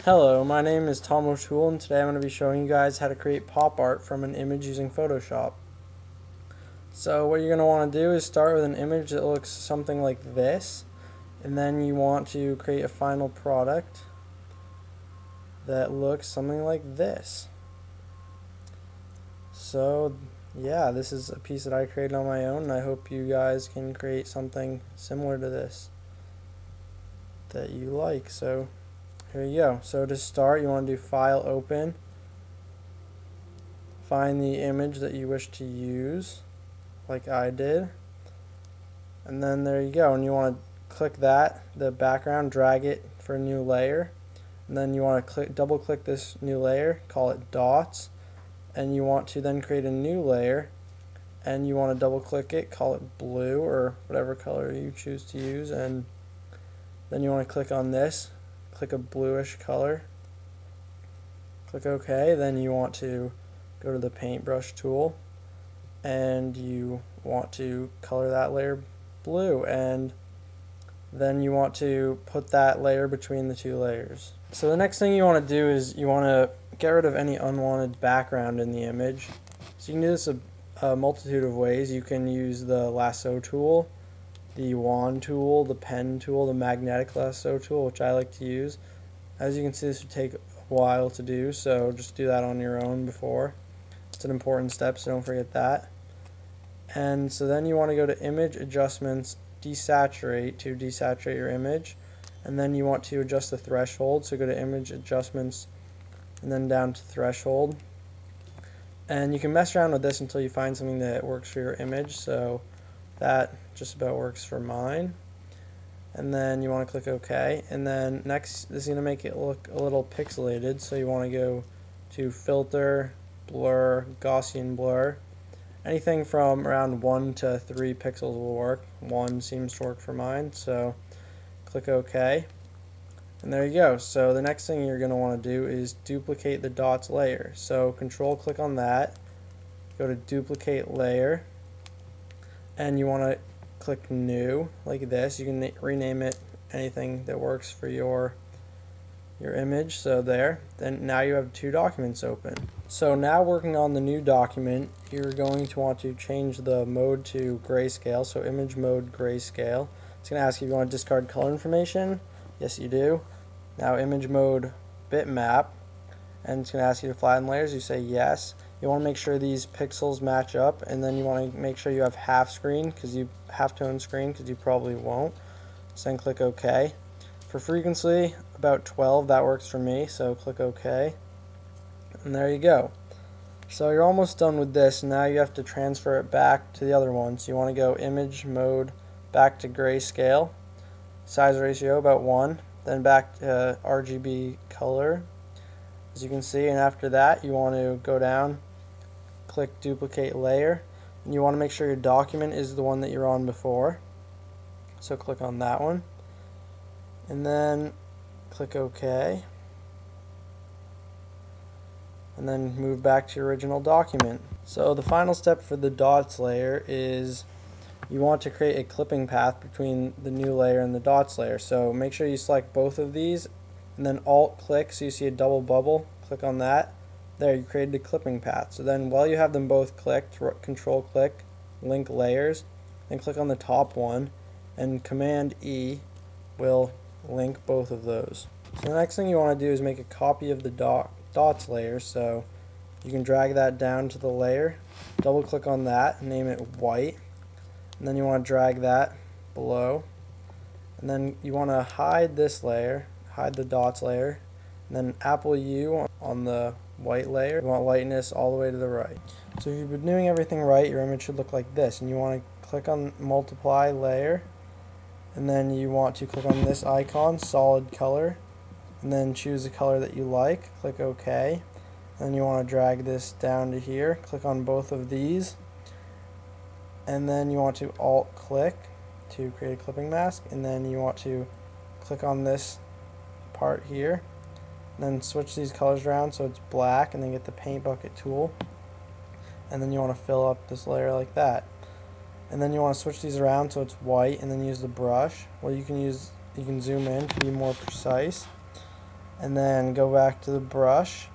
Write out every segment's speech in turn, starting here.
Hello, my name is Tom O'Toole, and today I'm going to be showing you guys how to create pop art from an image using Photoshop. So what you're going to want to do is start with an image that looks something like this, and then you want to create a final product that looks something like this. So yeah, this is a piece that I created on my own, and I hope you guys can create something similar to this that you like. So here you go. So to start, you want to do File, Open, find the image that you wish to use, like I did, and then there you go. And you want to click that, the background, drag it for a new layer, and then you want to double click this new layer, call it dots, and you want to then create a new layer, and you want to double click it, call it blue or whatever color you choose to use, and then you want to click on this, click a bluish color, click OK. Then you want to go to the paintbrush tool and you want to color that layer blue, and then you want to put that layer between the two layers. So the next thing you want to do is you want to get rid of any unwanted background in the image. So you can do this a multitude of ways. You can use the lasso tool, the wand tool, the pen tool, the magnetic lasso tool, which I like to use. As you can see, this would take a while to do, so just do that on your own before. It's an important step, so don't forget that. And so then you want to go to Image Adjustments, Desaturate, to desaturate your image, and then you want to adjust the threshold, so go to Image Adjustments and then down to Threshold. And you can mess around with this until you find something that works for your image, so that just about works for mine. And then you want to click OK, and then next this is going to make it look a little pixelated, so you want to go to Filter, Blur, Gaussian Blur. Anything from around 1 to 3 pixels will work. 1 seems to work for mine, so click OK. And there you go. So the next thing you're going to want to do is duplicate the dots layer. So control click on that, go to duplicate layer, and you want to click new like this. You can rename it anything that works for your image. So there, then now you have two documents open. So now working on the new document, you're going to want to change the mode to grayscale, so image mode grayscale. It's going to ask you if you want to discard color information. Yes, you do. Now image mode bitmap, and it's going to ask you to flatten layers. You say yes. You want to make sure these pixels match up, and then you want to make sure you have half screen, because you halftone screen, because you probably won't. So then click OK. For frequency, about 12, that works for me, so click OK. And there you go. So you're almost done with this. Now you have to transfer it back to the other one. So you want to go image mode back to grayscale, size ratio about 1, then back to RGB color, as you can see, and after that you want to go down, click duplicate layer, and you want to make sure your document is the one that you're on before. So click on that one, and then click OK, and then move back to your original document. So the final step for the dots layer is you want to create a clipping path between the new layer and the dots layer. So make sure you select both of these and then alt click, so you see a double bubble, click on that. There, you created a clipping path. So then while you have them both clicked, control click, link layers, then click on the top one, and Command E will link both of those. So the next thing you want to do is make a copy of the dots layer. So you can drag that down to the layer, double click on that, name it white, and then you want to drag that below, and then you want to hide this layer, hide the dots layer, and then Apple U on the white layer. You want lightness all the way to the right. So if you've been doing everything right, your image should look like this, and you want to click on multiply layer, and then you want to click on this icon, solid color, and then choose a color that you like, click OK. Then you want to drag this down to here, click on both of these, and then you want to alt click to create a clipping mask, and then you want to click on this part here, and then switch these colors around so it's black, and then get the paint bucket tool, and then you want to fill up this layer like that. And then you want to switch these around so it's white, and then use the brush. Well, you can zoom in to be more precise. and then go back to the brush,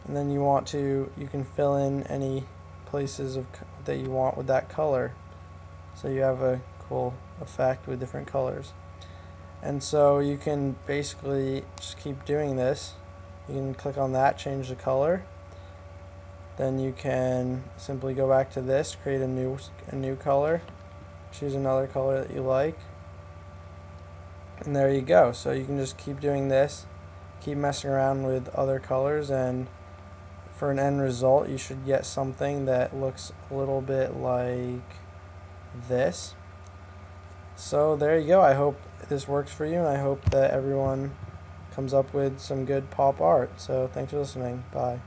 and then you can fill in any places that you want with that color, so you have a cool effect with different colors. And so you can basically just keep doing this. You can click on that, change the color, then you can simply go back to this, create a new color, choose another color that you like, and there you go. So you can just keep doing this, keep messing around with other colors, and for an end result you should get something that looks a little bit like this. So there you go. I hope this works for you, and I hope that everyone comes up with some good pop art. So thanks for listening. Bye.